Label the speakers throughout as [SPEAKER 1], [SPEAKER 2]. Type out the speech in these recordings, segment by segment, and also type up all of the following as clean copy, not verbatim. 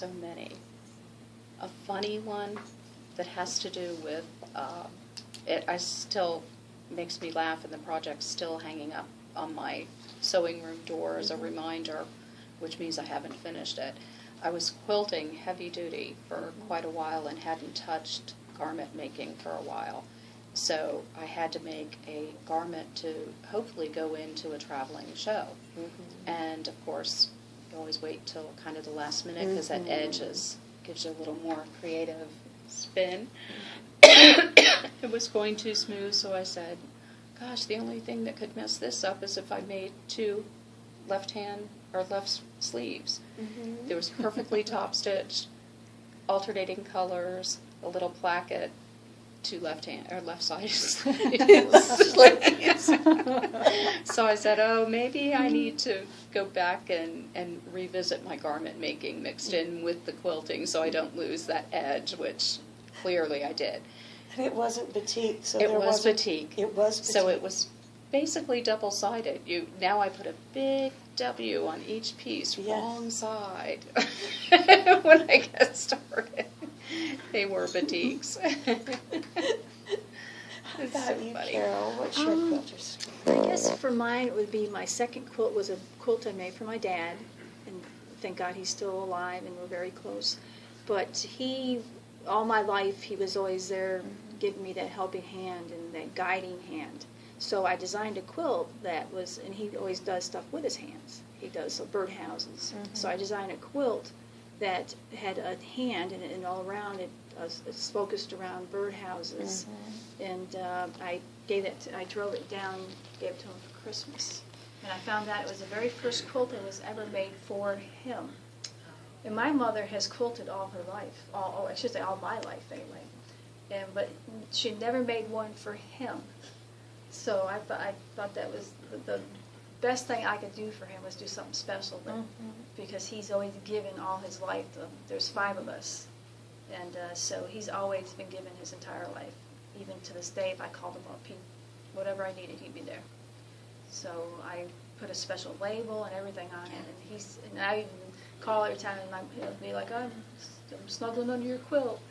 [SPEAKER 1] so many. A funny one that has to do with, I still makes me laugh, and the project's still hanging up on my sewing room door as a reminder, which means I haven't finished it. I was quilting heavy duty for quite a while and hadn't touched garment making for a while. So I had to make a garment to hopefully go into a traveling show. And of course, you always wait till kind of the last minute because that edge gives you a little more creative spin. It was going too smooth, so I said, gosh, the only thing that could mess this up is if I made two left sleeves. There was perfectly top stitched, alternating colors, a little placket, two left side sleeves. So I said, oh, maybe I need to go back and revisit my garment making mixed in with the quilting so I don't lose that edge, which clearly I did.
[SPEAKER 2] And it wasn't batik, so
[SPEAKER 1] it was batik.
[SPEAKER 2] It was batik.
[SPEAKER 1] So it was basically double-sided. Now I put a big W on each piece, wrong side. When I get started, they were batiks.
[SPEAKER 2] How about you, Carole? What's your quilter story?
[SPEAKER 3] I guess for mine it would be my second quilt was a quilt I made for my dad, and thank God he's still alive and we're very close. But all my life, he was always there giving me that helping hand and that guiding hand. So I designed a quilt that was, and he always does stuff with his hands. He does birdhouses. So I designed a quilt that had a hand, and all around it's focused around birdhouses. And I drove it down, gave it to him for Christmas. And I found out it was the very first quilt that was ever made for him. And my mother has quilted all her life, I should say all my life anyway. But she never made one for him. So I thought that was the best thing I could do for him was do something special, because he's always given all his life. There's 5 of us, and so he's always been given his entire life. Even to this day, if I called him up, whatever I needed, he'd be there. So I put a special label and everything on it, and I even call every time, and he'll be like, I'm snuggling under your quilt.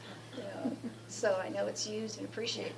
[SPEAKER 3] So I know it's used and appreciated.